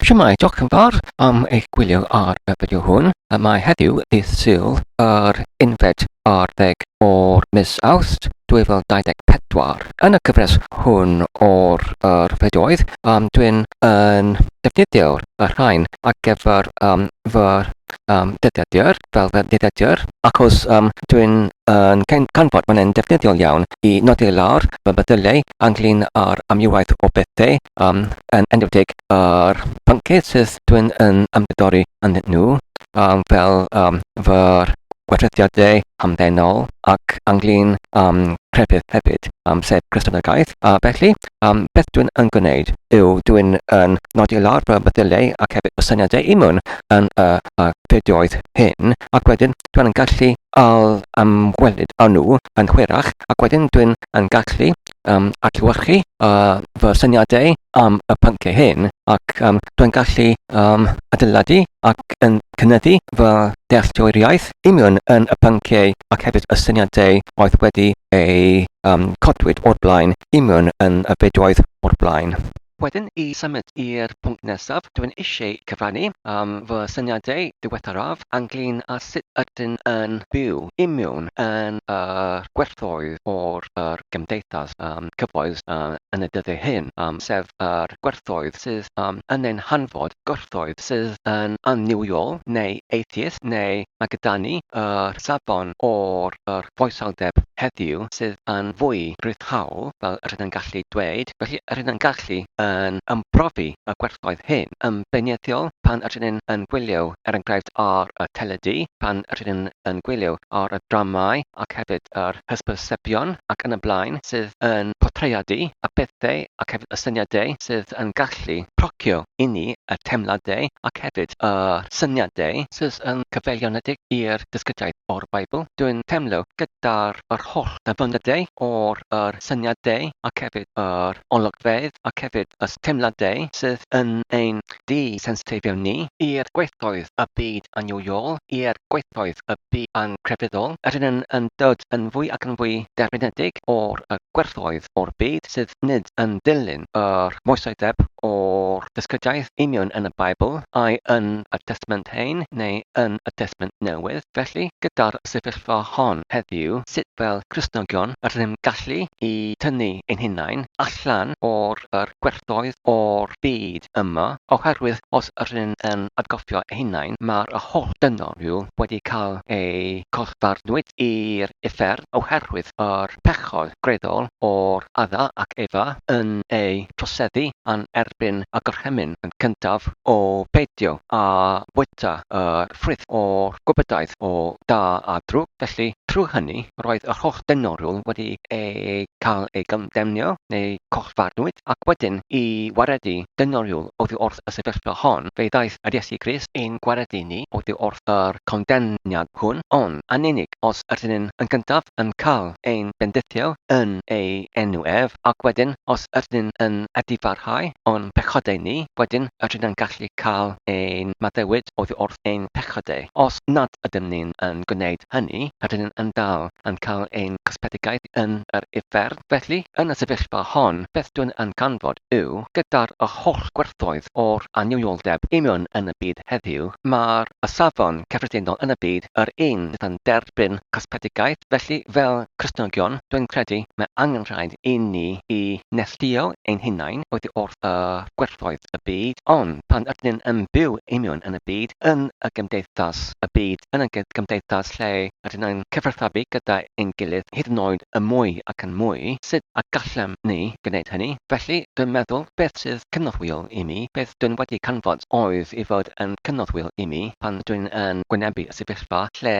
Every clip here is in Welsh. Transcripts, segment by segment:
Siwmai, diolch yn fawr am eich gwylio ar y fideo hwn. Mae heddiw dydd Sul yr 11 o'r mis Awst 2024. Yn y cyfres hwn o'r fideoedd, dwi'n yn defnyddio'r rhain ar gyfer fy dyddiadur, fel fy dyddiadur, achos dwi'n canfod mae'n defnyddiol iawn i nodi lawr fy meddyliau ynglyn â'r amrywiaeth o bethau, yn enwedig yr pynciau sydd dwi'n yn ymdidori yn nhw, fel fy'r gweithreddiadau hamddenol ac ynglyn crefydd hefyd, sef Cristnogaeth. Felly, beth dwi'n yn gwneud yw dwi'n yn nodi lawr fy meddyliau ac hefyd y syniadau i mewn yn y fideoedd hyn, ac wedyn dwi'n yn gallu ymwelyd â nhw yn hwyrach, ac wedyn dwi'n yn gallu adlewyrchu fy syniadau am y pynciau hyn, ac dwi'n gallu adeiladu ac yn cynyddu fy dealltwriaeth i mewn yn y pynciau ac hefyd y syniadau oedd wedi ei codwyd o'r blaen i mewn yn y fideoedd o'r blaen. Wedyn, i symud i'r pwnc nesaf, dwi'n eisiau cyfrannu fy syniadau diweddaraf ynglyn â sut ydyn yn byw i mewn yn y gwerthoedd o'r gymdeithas cyfoes yn y dyddiau hyn, sef yr gwerthoedd sydd yn ein hanfod gwerthoedd sydd yn anniwiol neu atheist, neu mae gyda ni yr safon o'r foesaldeb heddiw sydd yn fwy rhyddhaol, fel rydyn yn gallu dweud. Felly rydyn yn gallu yn ymprofi y gwerthoedd hyn yn beirniadol pan rydyn yn gwylio enghraifft ar y teledu, pan rydyn yn gwylio ar y dramau ac hefyd yr hysbysebion ac yn y blaen sydd yn portreadu y bethau ac hefyd y syniadau sydd yn gallu procio i ni y teimladau ac hefyd y syniadau sydd yn cyfeirionedig i'r dysgidaeth o'r Beibl. Dwi'n teimlo gyda'r holl ddyfynodau o'r syniadau ac hefyd yr olygfeydd ac hefyd y teimladau sydd yn ein di-sensitifio ni i'r gweithoedd y byd anniwiol, i'r gweithoedd y byd crefyddol. Rydyn yn dod yn fwy ac yn fwy derbynedig o'r gwerthoedd o'r byd sydd nid yn dilyn yr moesoldeb o'r dysgidaeth i mewn yn y Beibl, ai yn y Testament Hen neu yn y Testament Newydd. Felly, gyda'r sefyllfa hon heddiw, sut fel Cristnogion rydym gallu i tynnu ein hunain allan o'r gwerthoedd o'r byd yma, oherwydd os rydyn yn atgofio ein hunain, mae'r holl dynoriw wedi cael ei collfarnwyd i'r uffern oherwydd yr pechod greddol o'r Adda ac Efa yn ei troseddu yn erbyn y gorchymyn yn cyntaf o beidio a bwyta ffrwyth o'r gwybodaeth o da a drwg. Felly, trwy hynny, roedd y holl dynoriwl wedi cael ei gymdemnio neu collfarnwyd, ac wedyn i waredu dynoriwl oddi wrth y sefyllfa hon, fe ddaeth yr Iesu Grist ein gwaredu ni oddi wrth yr condemniad hwn, ond yn unig os ydyn yn gyntaf yn cael ein bendithio yn ei enw ef, ac wedyn os ydyn yn adifarhau o'n pechodau ni, wedyn ydyn yn gallu cael ein maddewid oddi wrth ein pechodau. Os nad ydym ni'n yn gwneud hynny, ydyn yn dal yn cael ein cosbedigaeth yn yr uffern. Felly, yn y sefyllfa hon, beth dwi'n yn canfod yw, gyda'r holl gwerthoedd o'r anniwioldeb i mewn yn y byd heddiw, mae'r safon cyffredinol yn y byd yr un sydd yn derbyn cosbedigaeth. Felly, fel Cristnogion, dwi'n credu mae angen rhaid i ni i neilltuo ein hunain oddi wrth y gwerthoedd y byd, ond pan ydyn yn byw i mewn yn y byd, yn y gymdeithas y byd, yn y gymdeithas lle ydyn yn cyfarthrebu gyda ein gilydd hyd yn oed y mwy ac yn mwy, sut a gallem ni gwneud hynny. Felly, dwi'n meddwl beth sydd cynorthwyol i mi, beth dwi'n wedi canfod oedd i fod yn cynorthwyol i mi pan dwi'n yn gwynebu y sefyllfa lle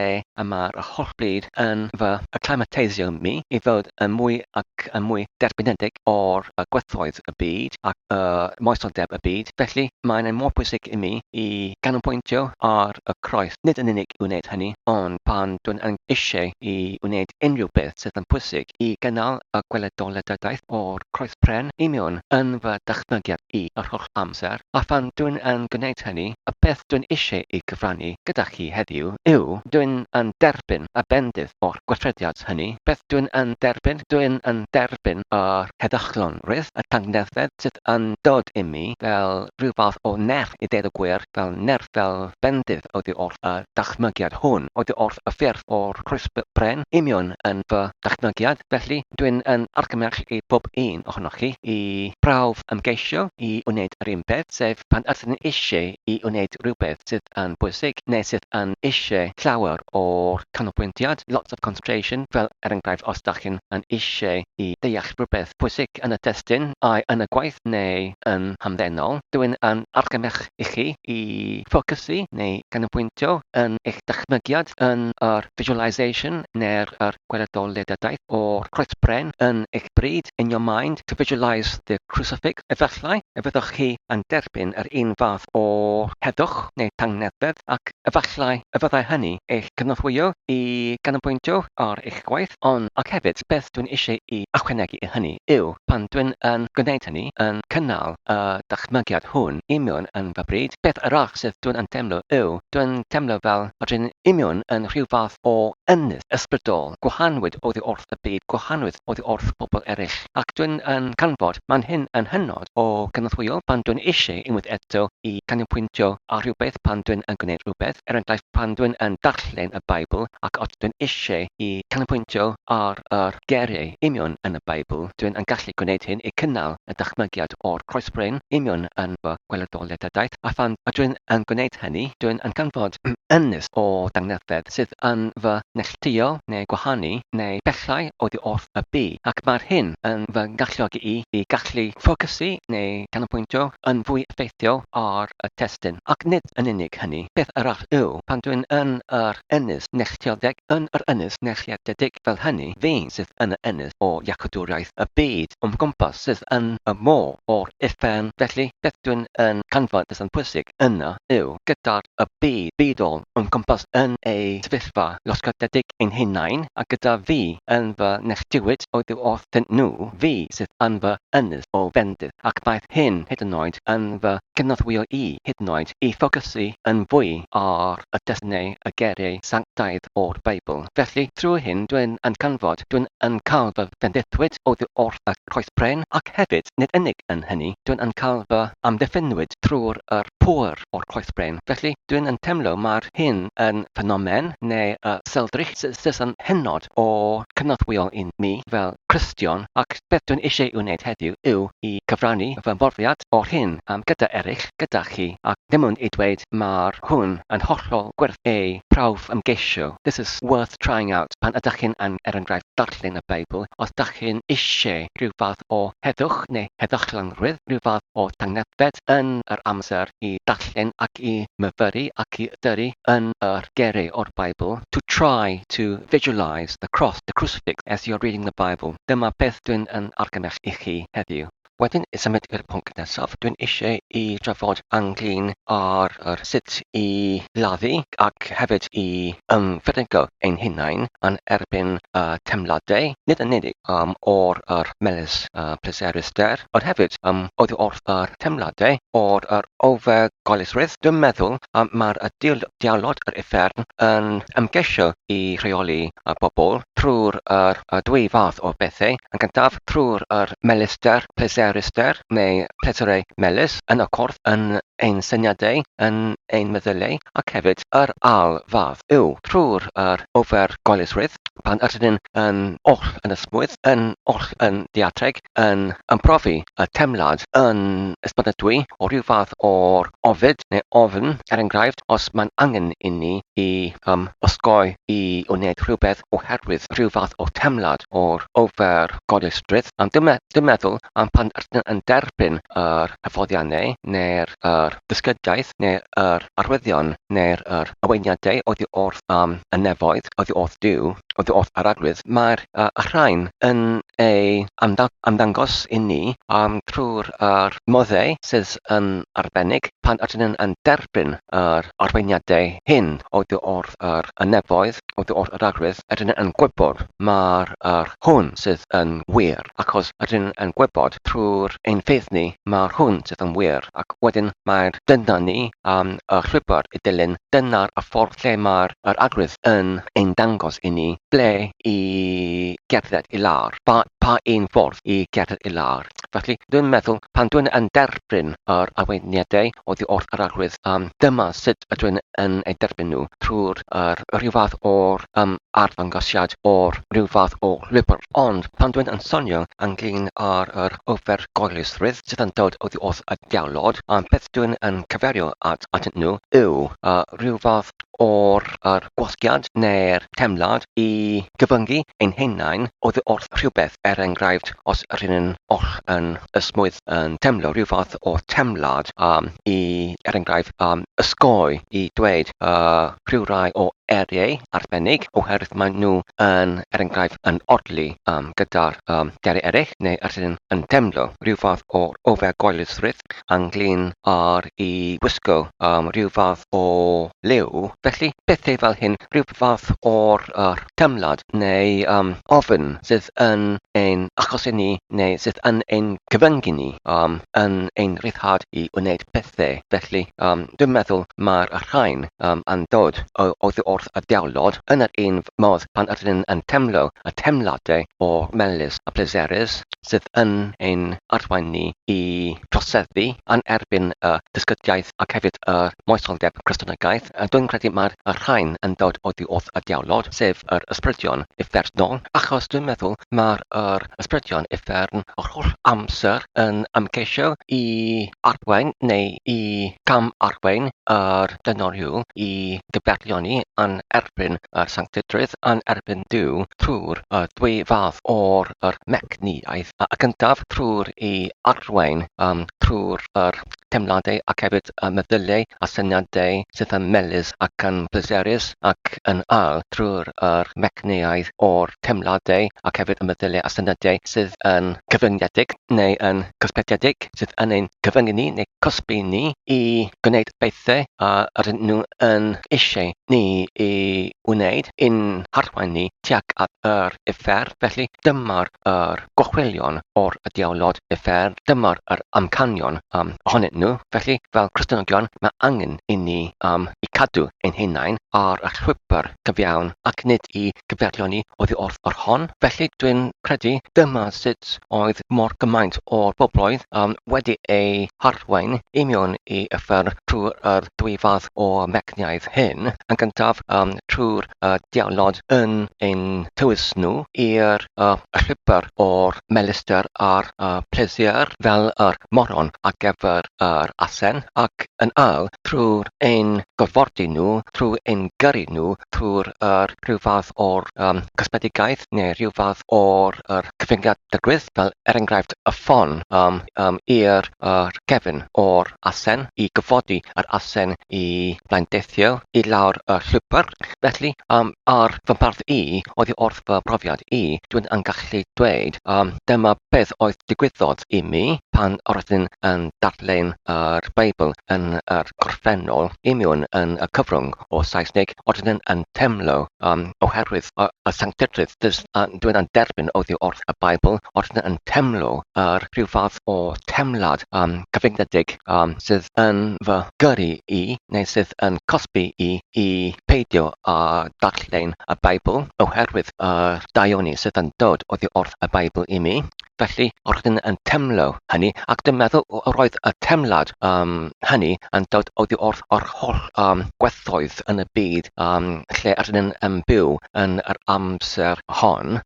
mae'r holl bryd yn fy acclimateisio mi i fod yn mwy ac yn mwy derbynedig o'r gwerthoedd y byd ac moesoldeb y byd. Felly, mae'n mor pwysig i mi i ganolbwyntio ar y croes. Nid yn unig i wneud hynny, ond pan dwi'n yn eisiau i wneud unrhyw beth sydd yn pwysig i gynnal y gweledoleiddiad o'r croes pren i mewn yn fy dychmygiad i yr holl amser. A phan dwi'n yn gwneud hynny, y beth dwi'n eisiau i gyfrannu gyda chi heddiw yw dwi'n yn derbyn y bendydd o'r gweithrediad hynny. Beth dwi'n yn derbyn? Dwi'n yn derbyn yr heddychlonrwydd, y tangnefedd sydd yn dod i mi fel rhyw fath o nerth I deud y gwir, fel nerth fel bendydd oddi wrth y dachmygiad hwn, oddi wrth y ffyrdd o'r Groesbren union yn fy dachmygiad. Felly dwi'n yn argymell I bob un ohonoch chi I prawf ymgeisio I wneud yr un peth, sef pan ydych chi'n eisiau I wneud rhywbeth sydd yn bwysig neu sydd yn eisiau llawer o'r canolbwyntiad, lots of concentration, fel enghraifft os ydych chi'n eisiau I deall rhywbeth pwysig yn y testun a'i yn y gwaith neu yn hamddenol. Dwi'n yn argymell I chi I ffocysu neu canolbwyntio yn eich dychmygiad yn yr visualisation neu'r gweledoleiddiad o'r Groesbren yn eich bryd in your mind to visualise the crucifix. Efallai y byddwch chi yn derbyn yr un fath o heddwch neu tangnefedd ac efallai y byddai hynny eich cynorthwyo I ganolbwyntio ar eich gwaith, ond ac hefyd beth dwi'n eisiau I ychwanegu I hynny yw pan dwi'n yn gwneud hynny yn cynnal y dychmygiad hwn union yn fy bryd. Beth arall sydd dwi'n yn teimlo yw dwi'n teimlo fel rydyn union yn rhyw fath o ynys ysbrydol, gwahanwyd oddi wrth y byd, gwahanwyd oddi wrth bobl eraill. Ac dwi'n yn canfod mae'n hyn yn hynod o gynorthwyo pan dwi'n eisiau unwaith eto I canolbwyntio ar rhywbeth pan dwi'n yn gwneud rhywbeth. Enghraifft pan dwi'n yn darllen y Beibl ac os dwi'n eisiau I canolbwyntio ar yr geiriau union yn y Beibl, dwi'n yn gallu gwneud hyn I cynnal y dychmygiad o'r Groesbren union yn fy gweledoleiddiad. A pan dwi'n yn gwneud hynny, dwi'n yn canfod ynys o dangnefedd sydd yn fy neilltuo neu gwahanu neu bellau oddi wrth y byd. Ac mae'r hyn yn fy galluogi I gallu ffocysu neu canolbwyntio yn fwy effeithiol ar y testun. Ac nid yn unig hynny, beth arall yw pan dwi'n yn yr ynys neilltiedig, yn yr ynys neilltiedig fel hynny, fi sydd yn y ynys o iacodwriaeth y byd gwmpas sydd yn y môr o'r uffern. Felly beth dwi'n yn canfod sydd yn pwysig yna yw gyda'r y bydol gwmpas yn ei sefyllfa losgodedig ein hunain a gyda fi yn fy neilltiwyd oddi wrth nhw, fi sydd yn fy ynys o bendydd. Ac mae hyn hyd yn oed yn fy cynorthwyo I hyd yn oed I ffocysu yn fwy ar y destunau y geiriau sanctaidd o'r Beibl. Felly trwy hyn dwi'n yn canfod, dwi'n yn cael fy bendithwyd oddi wrth y Groesbren ac hefyd nid unig yn hynny, dwi'n yn cael fy amddiffynwyd trwy'r pŵer o'r Groesbren. Felly dwi'n yn teimlo mae'r hyn yn ffenomen neu seldrych sydd yn hynod o cynorthwyol I mi fel Cristion ac beth dwi'n eisiau wneud heddiw yw I cyfrannu fy mhrofiad o'r hyn gyda eraill, gyda chi ac ddim ond I dweud mae'r hwn yn hollol gwerth ei prawf ymgeisio. This is worth trying out pan ydych chi'n enghraifft darllen y Beibl. Os ydych chi'n eisiau rhyw fath o heddwch neu heddychlynrwydd, rhyw fath o tangnefedd yn yr amser I darllen ac I myfyru ac I ydyru yn yr geiriau o'r Beibl, to try to visualise the cross, the crucifix as you're reading the Bible. Dyma beth dwi'n yn argymell I chi heddiw. Wedyn I symud i'r pwnc nesaf, dwi'n eisiau I drafod ynglyn ar sut I laddu ac hefyd I ymffyrnigo ein hunain yn erbyn temladau, nid yn unig o'r melys pleserusder, ond hefyd oddi wrth yr temladau o'r ofergoelusrwydd. Dwi'n meddwl mae'r dialod yr uffern yn ymgeisio I rheoli bobl trwy'r dwy fath o bethau, yn gyntaf trwy'r melyster pleserusder neu pleserau melys yn y corff yn ein syniadau, yn ein meddylau ac hefyd yr ail fath yw trwy'r ofergoelusrwydd pan ydyn yn oll yn ysmwydd, yn oll yn diatreg, yn ymprofi y temlad yn ysbydydwy o rhyw fath o'r ofid neu ofn, enghraifft os mae'n angen I ni I osgoi I wneud rhywbeth oherwydd rhyw fath o temlad o'r ofergoelusrwydd. Dwi'n meddwl pan ydyn yn derbyn yr hyfforddiannau neu'r dysgydaeth neu'r arwyddion neu'r arweiniadau oddi wrth y nefoedd, oddi wrth Duw, oddi wrth yr arwydd, mae'r rhain yn ei ymddangos I ni trwy'r moddau sydd yn arbennig pan ydyn yn derbyn yr arweiniadau hyn oddi wrth y nefoedd, oddi wrth yr arwydd, ydyn yn gwybod mae'r hwn sydd yn wir, achos ydyn yn gwybod trwy'r ein ffydd ni mae'r hwn sydd yn wir, ac wedyn mae'r dyna ni y llwybr I dilyn, dyna'r ffordd lle mae'r arwydd yn ein dangos I ni ble i gerdded i lawr, pa un ffordd i gerdded i lawr. Felly, dwi'n meddwl, pan dwi'n yn derbyn yr arweiniadau oddi wrth yr arwydd, dyma sut ydw yn ei derbyn nhw trwy'r rhyw fath o'r arddangosiad o'r rhyw fath o lwybr. Ond pan dwi'n yn sonio ynglyn ar ofergoelusrwydd sydd yn dod oddi wrth y diawlod, beth dwi'n yn cyferio at nhw yw rhyw fath o'r gwasgiad neu'r temlad i gyfyngu ein hunain oddi wrth rhywbeth enghraifft os rydyn yn oll yn ysmwydd yn temlo rhyw fath o temlad i enghraifft ysgoi i dweud rhyw rai o eriau arbennig oherwydd maen nhw yn enghraifft yn odli gyda'r geiriau eraill neu rydyn yn temlo rhyw fath o ofergoelusrwydd ynglyn ar i wisgo rhyw fath o liw. Felly, bethau fel hyn, rhyw fath o'r temlad neu ofyn sydd yn ein achos i ni neu sydd yn ein cyfyngu ni yn ein rhyddhad i wneud pethau. Felly, dwi'n meddwl mae'r rhain yn dod oddi wrth y diawlod yn yr un modd pan ydyn yn temlo y temladau o melys a pleserus sydd yn ein arwain ni i proseddu yn erbyn y dysgydiaeth ac hefyd y moesoldeb Cristnogaeth. Dwi'n credu mae'r rhain yn dod oddi wrth y diawlod, sef yr ysbrydion uffernol, achos dwi'n meddwl mae'r ysbrydion uffern o'r holl amser yn ymgeisio i arwain neu i gam arwain yr dynoriwl i gyferlioni yn erbyn yr sanctidrydd yn erbyn Duw trwy'r dwy fath o'r mecniaeth. Y gyntaf trwy'r i arwain trwy'r temladau ac hefyd meddyliau a syniadau sydd yn melys ac yn pleserus ac yn trwy'r mecniaeth o'r temladau ac hefyd y meddyliau a syniadau sydd yn cyfyngiedig neu yn cosbediedig sydd yn ein cyfyngu ni neu cosbi ni i gwneud bethau rydyn nhw yn eisiau ni i wneud un harwain ni tuag at yr uffer. Felly dyma'r gochwilion o'r diawlod uffer, dyma'r amcanion ohonyn nhw. Felly fel Cristnogion mae angen i ni i cadw ein hunain ar y llwybr gyfiawn ac nid i gyferlioni oddi wrth o'r hon. Felly dwi'n credu dyma sut oedd mor gymaint o'r bobloedd wedi ei harwain i mewn i uffer trwy'r dwy fath o mecniaeth hyn. Yn gyntaf trwy'r diawlod yn ein tywys nhw i'r llwybr o'r melister a'r pleser fel yr moron ar gyfer yr asen ac yn trwy'r ein gorfodi nhw, trwy ein gyrru nhw, trwy'r rhyw fath o'r cosbedigaeth neu rhyw fath o'r cyfyngiad dygwydd fel enghraifft y ffon i'r gefn o'r asen i gyfodi yr asen i bendithio i lawr y llwybr. Felly, ar fy mbarth i, oddi wrth fy profiad i, dwi'n yn gallu dweud dyma beth oedd digwyddodd i mi pan roeddwn yn darllen yr Beibl yn yr gorffennol i mewn yn y cyfrwng o Saesneg, roeddwn yn temlo oherwydd y sanctidrydd. Dwi'n yn derbyn oddi wrth y Beibl, roeddwn yn temlo rhyw fath o temlad cyfyngedig sydd yn fy gyrru i neu sydd yn cosbi i peidio a darllen y Beibl oherwydd daioni sydd yn dod oddi wrth y Beibl i mi. Felly, roeddwn yn temlo hynny ac dwi'n meddwl roedd y temlad hynny yn dod oddi wrth o'r holl gwerthoedd yn y byd lle rydyn yn byw yn yr amser hon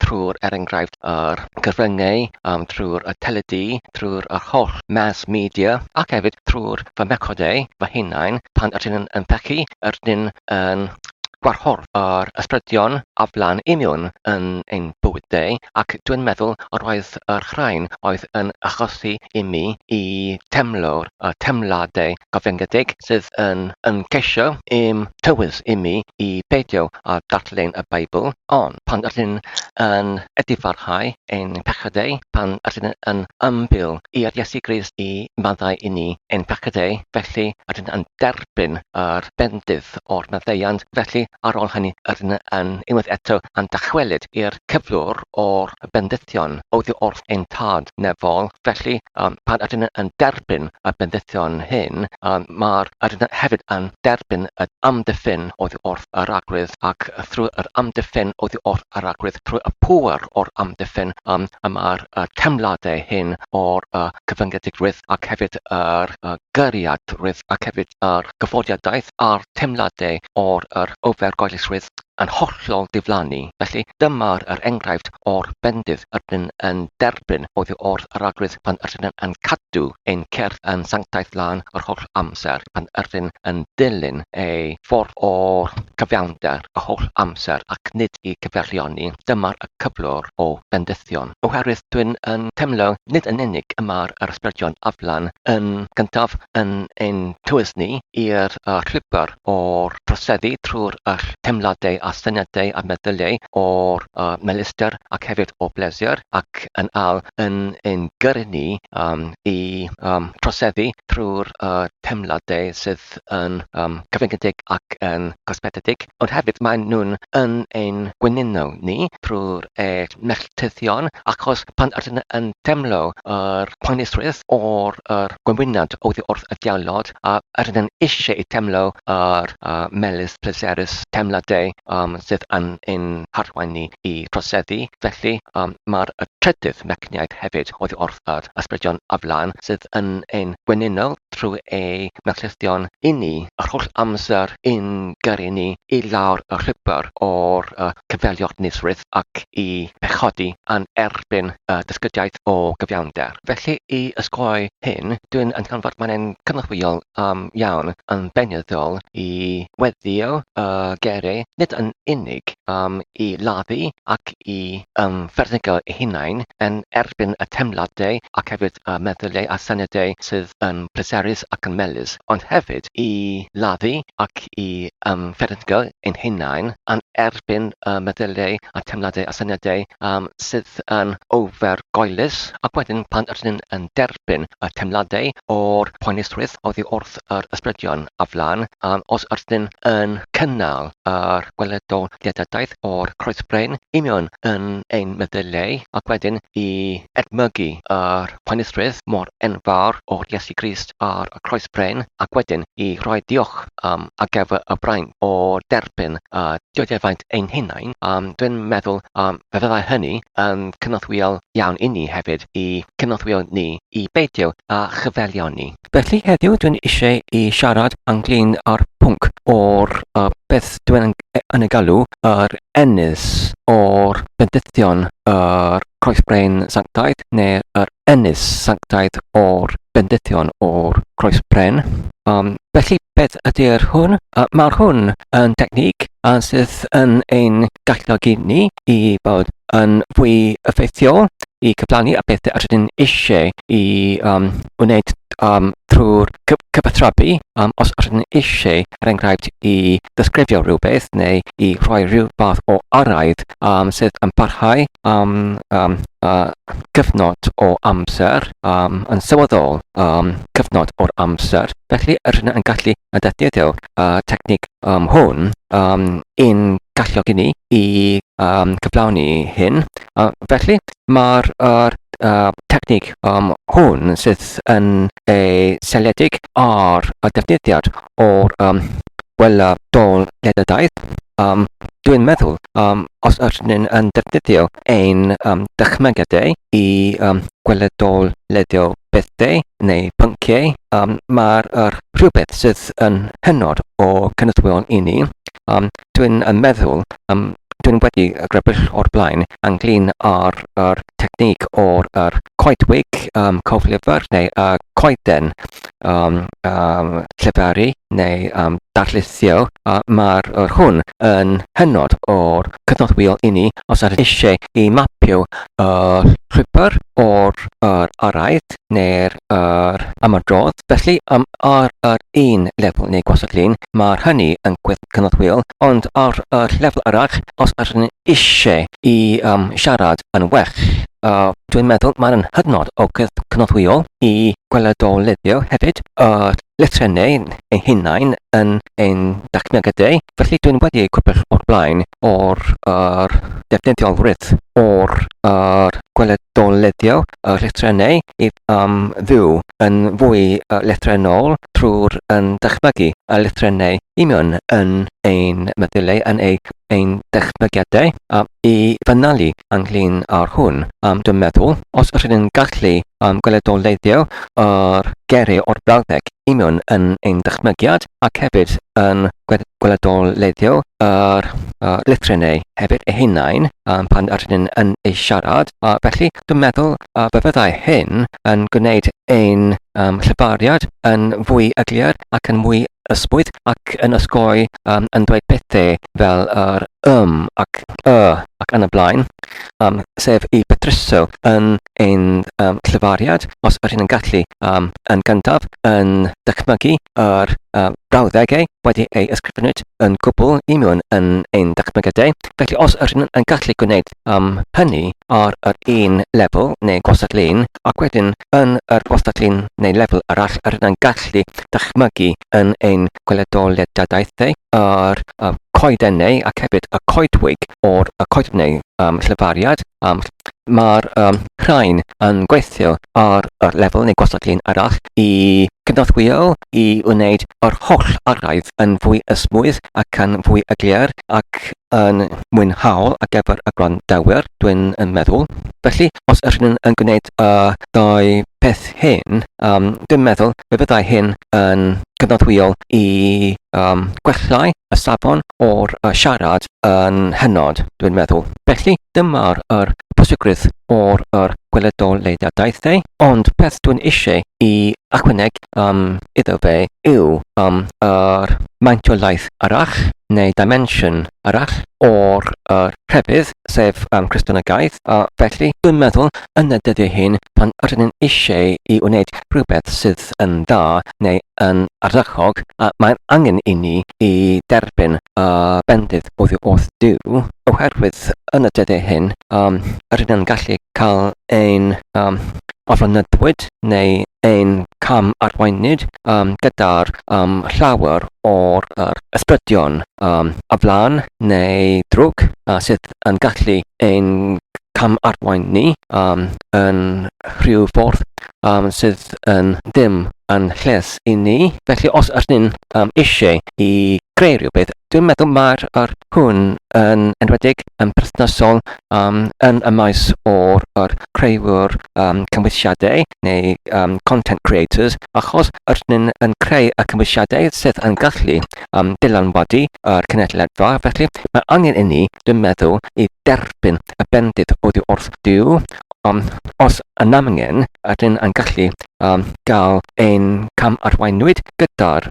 trwy'r enghraifft yr gyfryngau, trwy'r teledu, trwy'r holl mass media ac hefyd trwy'r fy mechodau fy hunain pan rydyn yn pechu, rydyn yn gwarhor yr ysbrydion aflan i mewn yn ein bywydau ac dwi'n meddwl roedd yr rhain oedd yn achosi i mi i temlo'r temladau gyfyngedig sydd yn ceisio i'm tywys i mi i beidio a darllen y Beibl, ond pan rydyn yn edifarhau ein pechadau, pan rydyn yn ymbil i'r Iesu Grist i maddau i ni ein pechadau, felly rydyn yn derbyn yr bendydd o'r maddeuant. Felly ar ôl hynny ydyn yn unwaith eto yn dychwelyd i'r cyflwr o'r bendithion oddi wrth ein tad nefol. Felly, pan ydyn yn derbyn y bendithion hyn, mae'r ydyn hefyd yn derbyn y amddiffyn oddi wrth yr agrydd, ac trwy yr amddiffyn oddi wrth yr agrydd, trwy y pŵer o'r amddiffyn, mae'r temladau hyn o'r cyfyngedig ac hefyd yr geiriadrwydd ac hefyd yr gyfodiadaeth a'r temladau o'r ofergoelusrwydd yn hollol diflannu. Felly dyma'r enghraifft o'r bendydd ydyn yn derbyn oddi wrth yr agrydd pan ydyn yn cadw ein cerdd yn sanctaeth lan yr holl amser, pan ydyn yn dilyn ei ffordd o'r cyfiawnder y holl amser ac nid i cyferioni. Dyma'r cyflwr o bendithion. Oherwydd dwi'n temlo nid yn unig yma'r ysbrydion aflan yn gyntaf yn ein tywys ni i'r llwybr o'r proseddu trwy'r temladau a syniadau a meddyliau o'r melister ac hefyd o bleser, ac yn yn ein gyrru ni i proseddu trwy'r temladau sydd yn cyfyngedig ac yn cosmetidig, ond hefyd maen nhw'n yn ein gwenuno ni trwy'r melltyddion, achos pan ydyn yn temlo yr poenusrwydd o'r gwenwyniad oddi wrth y diawlod, a ydyn yn eisiau i temlo yr melys pleserus temladau sydd yn ein harwain ni i proseddu. Felly mae'r trydydd mecniaid hefyd oddi wrth yr ysbrydion aflan sydd yn ein gwenuno trwy ei melltyddion i ni yr holl amser i'n gyrru ni i lawr y llwybr o'r cyfeiliornisrwydd ac i pechodi yn erbyn dysgydiaeth o gyfiawnder. Felly i ysgoi hyn, dwi'n yn canfod mae'n cynorthwyol iawn yn benyddol i weddio geiriau nid yn unig i laddu ac i ymffyrnigo eu hunain yn erbyn y temladau ac hefyd meddyliau a syniadau sydd yn pleserus ac yn melys, ond hefyd i laddu ac i ymffyrnigo ein hunain yn erbyn meddyliau a temladau a syniadau sydd yn ofergoelus, ac wedyn pan ydyn yn derbyn y temladau o'r poenusrwydd oddi wrth yr ysbrydion aflan, os ydyn yn cynnal yr gweledoleiddiadaeth o'r Groesbren i mewn yn ein meddyliau, ac wedyn i edmygu yr poenusrwydd mor enfawr o'r Iesu Grist ar y Groesbren, ac wedyn i roi diolch ar gyfer y braint o derbyn dioddeffaint ein hunain. Dwi'n meddwl fe fyddai hynny yn cynorthwyol iawn i ni hefyd, i cynorthwyo ni i beidio a chyfelioni. Felly heddiw dwi'n eisiau i siarad ynglyn â'r pwnc o'r beth dwi'n yn ei galw yr ynys o'r bendithion yr Groesbren sanctaeth, neu yr ynys sanctaeth o'r bendithion o'r Groesbren. Felly beth ydy'r hwn? Mae'r hwn yn technig sydd yn ein galluogi ni i bod yn fwy effeithiol i cyflawni a beth ydyn eisiau i wneud trwy'r cyfathrebu, os ydyn eisiau er enghraifft i ddisgrifio rhywbeth neu i rhoi rhyw fath o araith sydd yn parhau cyfnod o amser, yn sylweddol cyfnod o'r amser. Felly ydyn yn gallu defnyddio technig hwn i'n galluogi ni i cyflawni hyn. Felly mae'r technig hwn sydd yn seiliedig ar y defnyddiad o'r gweledoleiddiad. Dwi'n meddwl os ydyn yn defnyddio ein dychmygedau i gweledoleiddio bethau neu pynciau, mae'r rhywbeth sydd yn hynod o cynorthwyol i ni. Dwi'n meddwl dwi'n wedi grybwyll o'r blaen ynglyn â'r technig o'r coedwig coflyfr neu coeden lleferu neu darlithio. Mae'r hwn yn hynod o'r cynorthwyol i ni os ydych eisiau i mapio llwybr o'r araith neu'r ymadrodd. Felly ar un lefel neu gwasadlun mae'r hynny yn cynorthwyol, ond ar lefel arall, os ydych eisiau i siarad yn well dwi'n meddwl mae'n hynod o cynorthwyol I gweledoleiddio hefyd litrynau eu hunain yn ein dachmygadau. Felly dwi'n wedi cwpl o'r blaen o'r defnyddiolrwydd o'r gweledoleiddio litrynau I ddiw yn fwy lythrynol trwy'r dychmygu litrynau union yn ein meddylau yn ein dychmygiadau I fynalu ynglyn â'r hwn. Dwi'n meddwl, os ydyn ni'n gallu gweledoleiddio geiriau o'r brawddeg union yn ein dychmygiad ac hefyd yn gweledoleiddio litrynau hefyd eu hunain pan ydyn yn ei siarad. Felly dwi'n meddwl byddai hyn yn gwneud ein llyfariad yn fwy eglur ac yn mwy ysbwydd ac yn osgoi yn dweud pethau fel ac ac yn y blaen, sef I betryso yn ein llyfariad os ydyn yn gallu yn gyntaf yn dychmygu brawddegau wedi ei ysgrifennu yn gwbl union yn ein dychmygadau. Felly os ydyn yn gallu gwneud hynny ar yr un lefel neu gwasadlun ac wedyn yn yr gwasadlun neu lefel arall ydyn yn gallu dychmygu yn ein gweledoleiddiadaethau coedennau ac hefyd y coedwig o'r coedennau llyfariad. Mae'r rhain yn gweithio ar y lefel neu gwasadlun arall I cynorthwyo I wneud yr holl araidd yn fwy ysmwydd ac yn fwy eglur ac yn mwynhaol ar gyfer y gwrandawyr, dwi'n meddwl. Felly, os ydyn yn gwneud dau peth hyn, dwi'n meddwl byddai hyn yn cynorthwyol I gwellau y safon o'r siarad yn hynod, dwi'n meddwl. Felly, dyma'r pwysigrwydd o'r gweledoleiddiadaethau, ond peth dwi'n eisiau I ychwanegu iddo fe yw maentiolaeth arall neu dimension arall o'r rhefydd sef Cristnogaeth. Felly dwi'n meddwl yn y dyddiau hyn pan ydyn yn eisiau I wneud rhywbeth sydd yn dda neu yn ardderchog, mae'n angen I ni I derbyn bendydd oddi wrth Duw oherwydd yn y dyddiau hyn ydyn yn gallu cael ein ofynyddwyd neu ein cam arweinid gyda'r llawer o'r ysbrydion o flan neu drwg sydd yn gallu ein cam arwain ni yn rhyw ffordd sydd yn ddim yn lles I ni. Felly os ydyn eisiau I greu rhywbeth, dwi'n meddwl mae'r hwn yn enwedig yn perthnasol yn y maes o'r creuwyr cymwysiadau neu content creators, achos ydyn yn creu y cymwysiadau sydd yn gallu dylanwadu cenedlaethfa. Felly mae angen I ni, dwi'n meddwl, I derbyn y bendydd oddi wrth Duw. Os yn amgen ydyn yn gallu gael ein cam arweinwyd gyda'r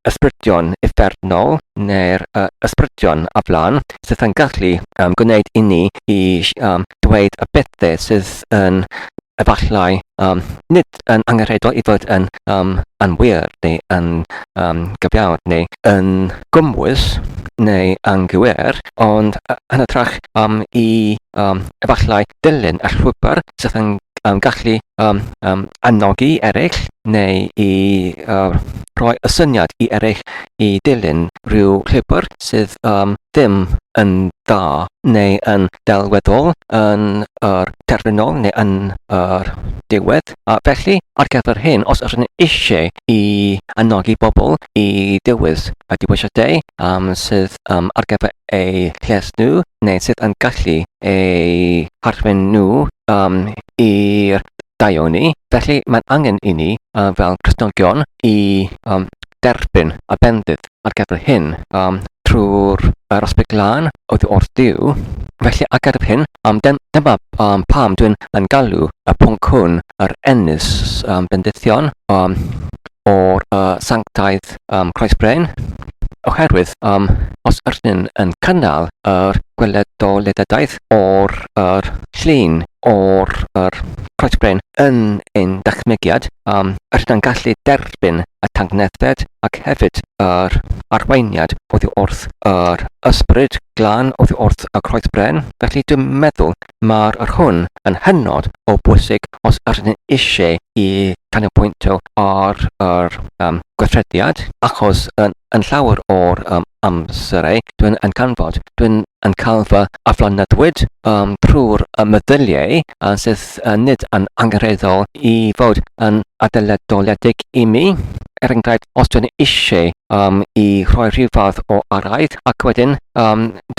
ysbrydion uffernol neu'r ysbrydion o flan sydd yn gallu gwneud I ni I dweud y bethau sydd yn efallai nid yn angenrheidiol I fod yn wir neu yn gyfiawd neu yn gymwys neu anghywir, ond yn hytrach I efallai dilyn y llwybr sydd yn gallu annogi eraill neu I rhoi y syniad I eraill I dilyn rhyw llwybr sydd ddim yn dda neu yn delweddol yn terfynol neu yn diwedd. Felly, ar gyfer hyn, os ydyn eisiau I annogi bobl I diwedd y diwylliadau sydd ar gyfer eu lles nhw neu sydd yn gallu eu harfen nhw i'r daioni. Felly mae'n angen I ni fel Cristnogion I derbyn y bendydd ar gyfer hyn trwy'r ysbrydlan oddi wrth Duw. Felly ar gyfer hyn, dyma pam dwi'n yn galw y pwnc hwn yr ynys bendithion o'r sanctaidd Groesbren. Oherwydd, os ydyn yn cynnal yr gweledoleiddiadaeth o'r llun o'r Groesbren yn ein dychmygiad, ydyn yn gallu derbyn y tangnefedd ac hefyd yr arweiniad oddi wrth yr ysbryd glân oddi wrth y Groesbren. Felly dwi'n meddwl mae'r hwn yn hynod o bwysig os ydyn ni eisiau i canolbwyntio ar yr gweithrediad, achos yn llawer o'r amserau dwi'n yn cael fy aflonydwyd trwy'r meddyliau sydd nid yn angenrheidiol i fod yn adeiladoledig i mi. Enghraifft, os dwi'n eisiau i rhoi rhyw fath o araith ac wedyn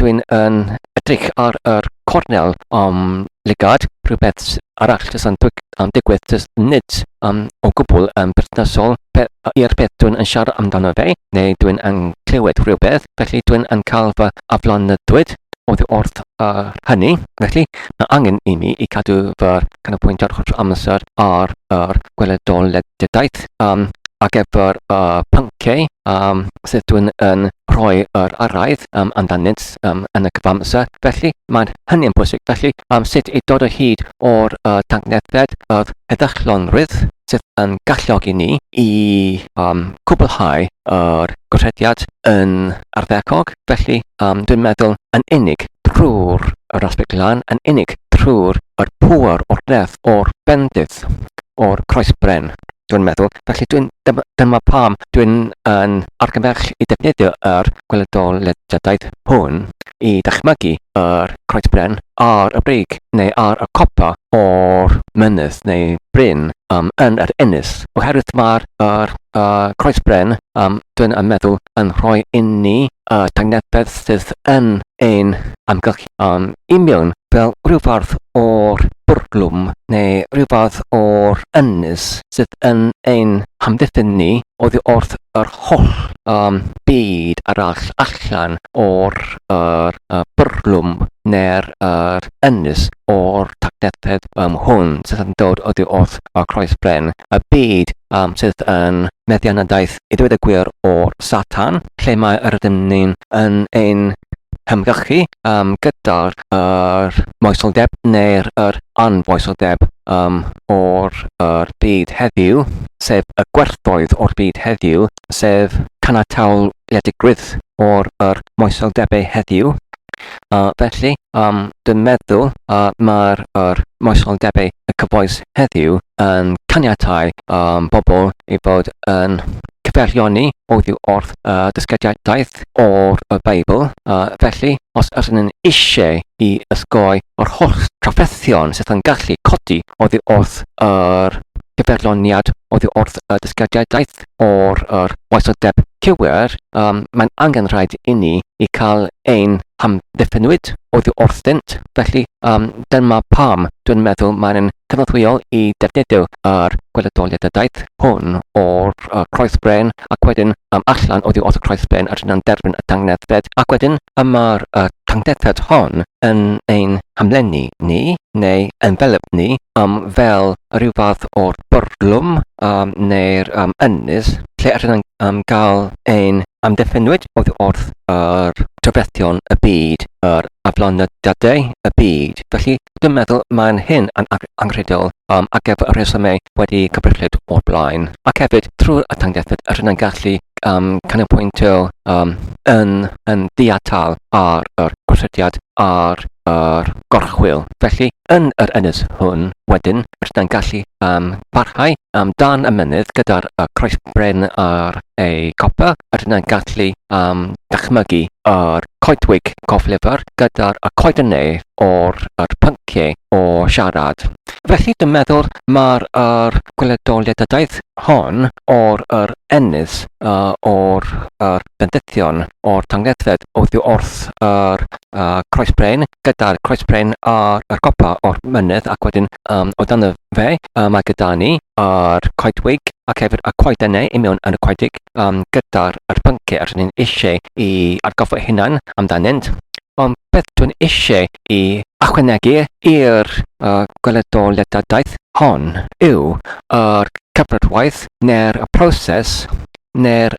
dwi'n yn edrych ar yr cornel ligad, rhywbeth arall sydd yn digwydd sydd nid o gwbl yn berthnasol i'r beth dwi'n yn siarad amdano fe, neu dwi'n yn clywed rhywbeth, felly dwi'n yn cael fy aflonydwyd oddi wrth hynny. Felly, mae angen i mi i cadw fy'r canolbwyntio trwy'r amser ar yr gweledoleiddiad ac efo'r pynciau sydd dwi'n yn rhoi yr araith amdanynt yn y cyfamser. Felly, mae'n hynny'n bwysig. Felly, sut i dod o hyd o'r tangnefedd yr heddychlonrwydd sydd yn galluogi ni i cwblhau yr gweithrediad yn ardderchog. Felly, dwi'n meddwl yn unig trwy'r yr aspect glân, yn unig trwy'r pŵer o'r death o'r bendith o'r Groesbren. Dwi'n meddwl, felly dyma pam dwi'n yn argymell i defnyddio yr gweledoleiddiad hwn i ddychmygu yr Groesbren ar y brig neu ar y copa o'r mynydd neu bryn yn yr ynys. Oherwydd mae'r Groesbren dwi'n yn meddwl yn rhoi i ni tangnefedd sydd yn ein amgylch i mewn fel rhyw fath o'r bwrglwm neu rhyw fath o'r ynys sydd yn ein hamddiffyn ni oddi wrth yr holl byd arall allan o'r bwrglwm neu'r ynys o'r tangnefedd hwn sydd yn dod oddi wrth y Groesbren. Y byd sydd yn meddianadaeth i ddweud y gwir o'r Satan, lle mae yr ydym ni'n yn ein hymgylchu gyda'r moesoldeb neu'r anfoesoldeb o'r byd heddiw, sef y gwerthoedd o'r byd heddiw, sef canatawledigwydd o'r moesoldebau heddiw. Felly, dwi'n meddwl mae'r moesoldebau y cyfoes heddiw yn caniatáu bobl i fod yn cyfeirlioni oddi wrth dysgeidiaeth o'r Beibl. Felly, os ydyn ni'n eisiau i ysgoi yr holl trafferthion sydd yn gallu codi oddi wrth yr cyfeirlioniad oddi wrth dysgeidiaeth o'r moesoldeb cywir, mae'n angen rhaid i ni i cael ein hamddiffynwyd oddi wrthynt. Felly, dyma pam dwi'n meddwl mae'n cynorthwyol i defnyddio yr gweledoleiddiad hwn o'r Groesbren ac wedyn allan oddi wrth y Groesbren ydyn nhw'n derbyn y tangnefedd ac wedyn mae'r tangnefedd hon yn ein hamlenni ni neu envelop ni fel rhyw fath o'r bwrglwm neu'r ynys lle ydyn nhw'n cael ein amddiffynwyd oddi wrth yr trafferthion y byd, yr aflonyddiadau y byd. Felly, dwi'n meddwl mae'n hyn yn angenrheidiol ac efo y rhesymau wedi cyfrillid o'r blaen. Ac hefyd, trwy'r tangnefedd ydyn nhw'n gallu canolbwyntio yn ddiatal ar yr gweithrediad ar yr gorchwil. Felly, yn yr ynys hwn, wedyn, ydyn nhw'n gallu parhau dan y mynydd gyda'r Groesbren ar ei copa, ydyn nhw'n gallu dychmygu yr coedwig coflyfr gyda'r coedynau o'r pynciau o siarad. Felly, dwi'n meddwl mae'r gweledoleiddiad hon o'r ynys o'r bendithion o'r tangnefedd oddi wrth yr Groesbren gyda'r Groesbren ar y copa o'r mynydd ac wedyn o dan y fe mae gyda ni yr coedwig ac hefyd y coedynau i mewn yn y coedig gyda'r pynciau ydyn ni'n eisiau i argoffa hunan amdanynt. Ond beth dwi'n eisiau i ychwanegu i'r gweledoleiddiad hon yw yr cyfrydwaith neu'r proses neu'r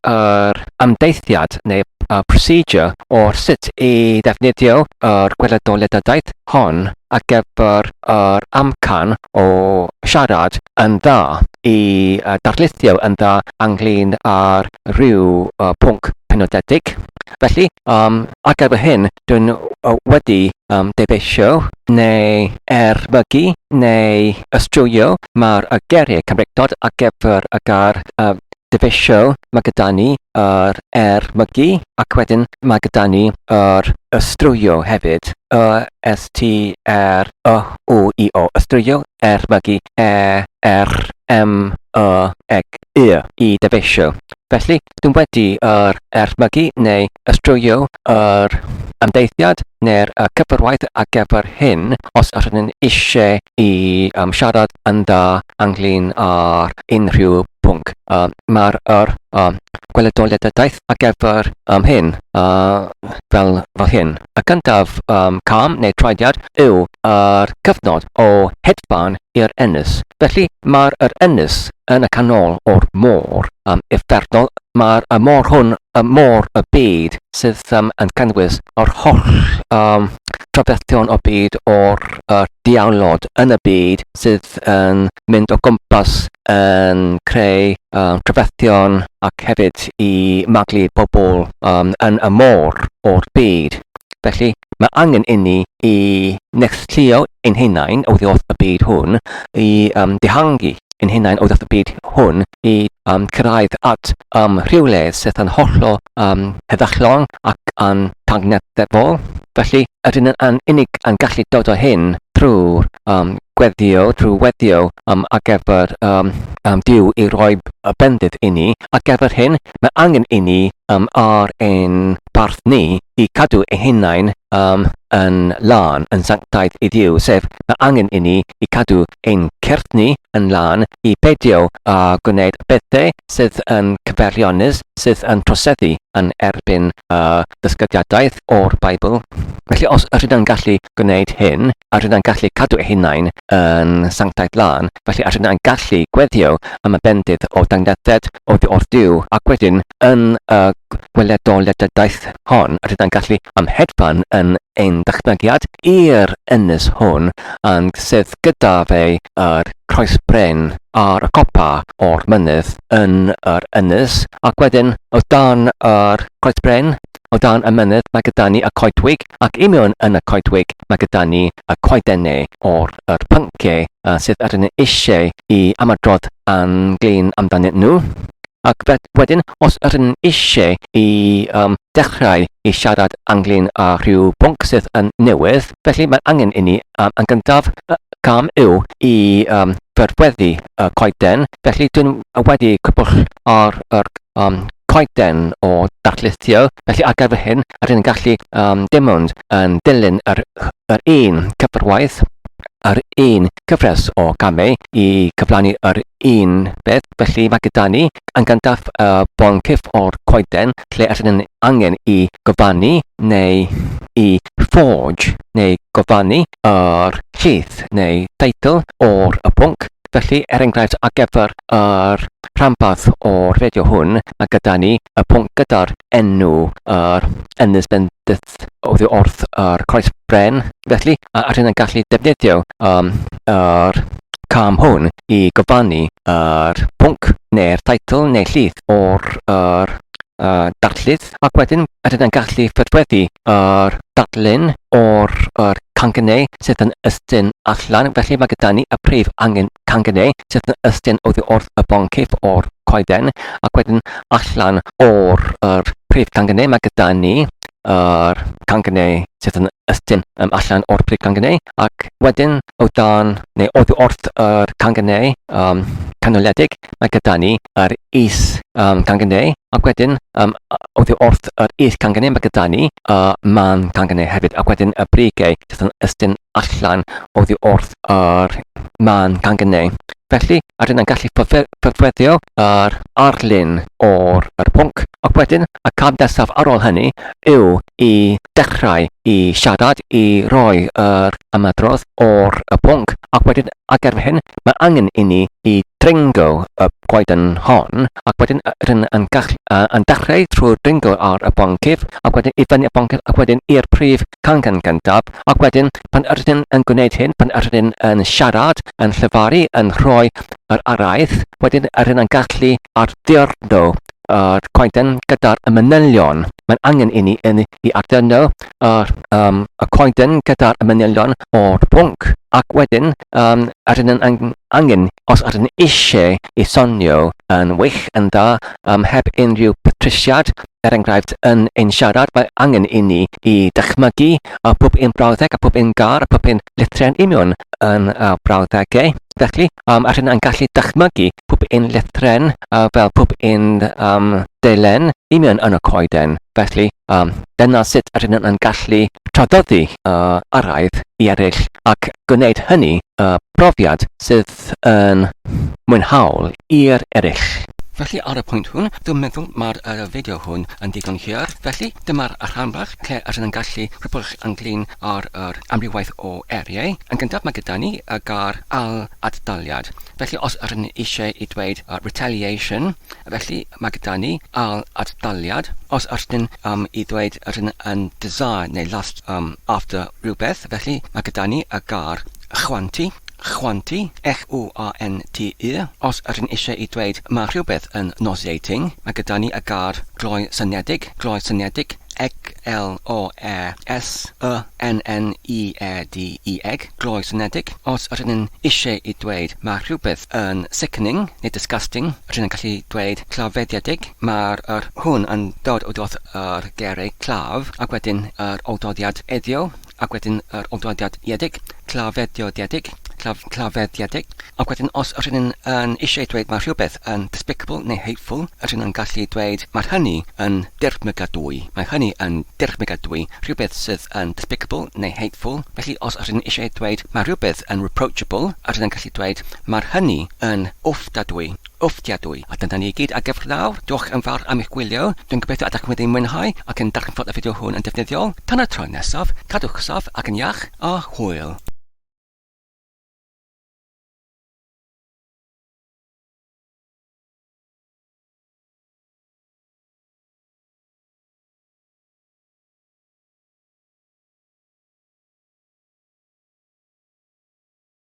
ymdeithiad neu procedure o sut I ddefnyddio gweledoleiddiad hon ar gyfer amcan o siarad yn dda I darlithio yn dda ynglyn ar ryw pwnc penodedig. Felly, ar gyfer hyn, dwi'n wedi debeisio neu erbyn neu ystrywio mae'r geiriau Cymreictod ar gyfer y gair debeisio mae gyda ni erbyn ac wedyn mae gyda ni ystrywio hefyd. ystrwio, ystrywio, erbyn, I debeisio. Felly, dwi'n wedi erbyn neu ystrywio ymdeithiad neu'r cyfarwaith ar gyfer hyn os ydyn nhw'n eisiau I siarad yn dda ynglyn ar unrhyw pwnc. Mae'r gweledoleiddiad ar gyfer hyn fel hyn. Y gyntaf cam neu traidiad yw cyfnod o hedfan i'r ynys. Felly mae'r ynys yn y canol o'r môr uffernol. Mae'r môr hwn y môr y byd sydd yn cynnwys o'r holl trafferthion o byd o'r diawlod yn y byd sydd yn mynd o gwmpas yn creu trafferthion ac hefyd I maglu pobl yn y môr o'r byd. Felly mae angen I ni I neilltuo ein hunain o ddiwrth y byd hwn I dihangu ein hunain o ddiwrth y byd hwn I cyrraedd at rhywle sydd yn hollol heddychlon ac yn tangneddefol. Felly ydyn yn unig yn gallu dod o hyn trwy weddio ar gyfer Duw I roi bendydd I ni. Ar gyfer hyn mae angen I ni ar ein barth ni I cadw ein hunain yn lan yn sanctaidd I Duw, sef mae angen I ni I cadw ein cyrth ni yn lan I beidio gwneud bethau sydd yn cyferionus, sydd yn troseddu yn erbyn ddysgydiadaeth o'r Beibl. Felly os ydyn yn gallu gwneud hyn, ydyn yn gallu cadw ein hunain yn sanctaidd lan, felly ydyn yn gallu gweddio am y bendydd o dangneddiad o'r Duw ac wedyn yn gweledoleiddiad hon ydyn yn gallu hedfan yn ein dychmygiad i'r ynys hwn sydd gyda fe Groesbren ar y copa o'r mynydd yn yr ynys ac wedyn o dan Groesbren o dan y mynydd mae gyda ni y coedwig ac I mewn yn y coedwig mae gyda ni y coedennau o'r pynciau sydd ydyn eisiau I ymadrodd ynglyn amdanyn nhw. Ac wedyn, os ydyn eisiau I dechrau I siarad ynglyn â rhyw bwnc sydd yn newydd, felly mae angen I ni yn gyntaf cam yw I fyrweddu y coeden. Felly dwi'n wedi cwbl ar coeden o darlithio. Felly ar gyfer hyn, ydyn yn gallu dim ond yn dilyn yr un cyfarwaith yr un cyfres o gamau I cyflawni yr un beth. Felly mae gyda ni yn gyntaf boncyff o'r coeden lle ydyn yn angen I gofanu neu I forge neu gofanu yr llith neu teitl o'r pwnc. Felly, enghraifft ar gyfer rhanbarth o'r fideo hwn, mae gyda ni y pwnc gyda'r enw ynys bendith oddi wrth Groesbren. Felly, ydyn yn gallu defnyddio cam hwn I gofanu pwnc neu'r teitl neu llith o'r darlith ac wedyn ydyn yn gallu ffyrweddu darlun o'r cangnau sydd yn ystyn allan. Felly mae gyda ni y prif cangnau sydd yn ystyn oddi wrth y boncyff o'r coeden ac wedyn allan o'r prif cangnau mae gyda ni cangnau sydd yn ystyn allan o'r prif cangnau ac wedyn o dan neu oddi wrth cangnau canoledig mae gyda ni is cangnau ac wedyn oddi wrth is cangnau mae gyda ni man cangnau hefyd ac wedyn y brigau sydd yn ystyn allan oddi wrth man cangnau. Felly, ydyn yn gallu ffyrweddio arlun o'r pwnc ac wedyn y cam nesaf ar ôl hynny yw I dechrau I siarad I roi ymadrodd o'r pwnc ac wedyn ar gyfer hyn mae angen I ni I dringo y coeden hon, ac wedyn rydyn yn dechrau trwy'r dringo ar y boncif, ac wedyn i fyny y boncif, ac wedyn i'r prif cangen gyntaf, ac wedyn pan rydyn yn gwneud hyn, pan rydyn yn siarad, yn llyfaru, yn rhoi yr araith, wedyn rydyn yn gallu ardurno coeden gyda'r y manylion. Mae'n angen i ni i ardurno y coeden gyda'r y manylion o'r bwnc. Ac wedyn, rydyn yn angen, os rydyn eisiau i sonio yn wych, yn dda, heb unrhyw patrisiad, enghraifft yn ein siarad, mae angen i ni i dychmygu pob un brawddeg a pob un gar a pob un lithren union yn brawddegau. Felly, rydyn yn gallu dychmygu pob un lithren fel pob un delen union yn y coeden. Felly, dyna sut rydyn yn gallu traddoddi araith i eraill ac gwneud hynny profiad sydd yn mwynhaol i'r eraill. Felly ar y pwynt hwn, dwi'n meddwl mae'r fideo hwn yn digon hir. Felly dyma'r rhan bach lle rydyn yn gallu rhywbeth ynglyn ar yr amrywiaeth o eriau. Yn gyntaf mae gyda ni y gar al-adaliad. Felly os rydyn eisiau i dweud retaliation, felly mae gyda ni al-adaliad. Os rydyn i dweud rydyn yn design neu lust after rhywbeth, felly mae gyda ni y gar chwanti. Chwanti, Chwanti. Os rydyn eisiau i dweud mae rhywbeth yn nauseating, mae gyda ni y gar gloi syniedig, Gloesynedig, gloi syniedig. Os rydyn eisiau i dweud mae rhywbeth yn sickening neu disgusting, rydyn yn gallu dweud clafeddiedig. Mae'r hwn yn dod o ddoth yr geiriau claf, ac wedyn yr oldodiad eddio, ac wedyn yr oldodiad iedig, clafeddiedig. Ac wedyn os rydyn yn eisiau dweud mae rhywbeth yn despicable neu hateful, rydyn yn gallu dweud mae hynny yn dirmygadwy. Mae hynny yn dirmygadwy, rhywbeth sydd yn despicable neu hateful. Felly os rydyn eisiau dweud mae rhywbeth yn reproachable, rydyn yn gallu dweud mae hynny yn wfftadwy. A dyna ni gyd ar gyfer nawr. Diolch yn fawr am eich gwylio. Dwi'n gobeithio ydych wedi mwynhau ac yn darllen ffordd y fideo hwn yn defnyddiol. Tan y tro nesaf, cadwch saf ac yn iach a hwyl.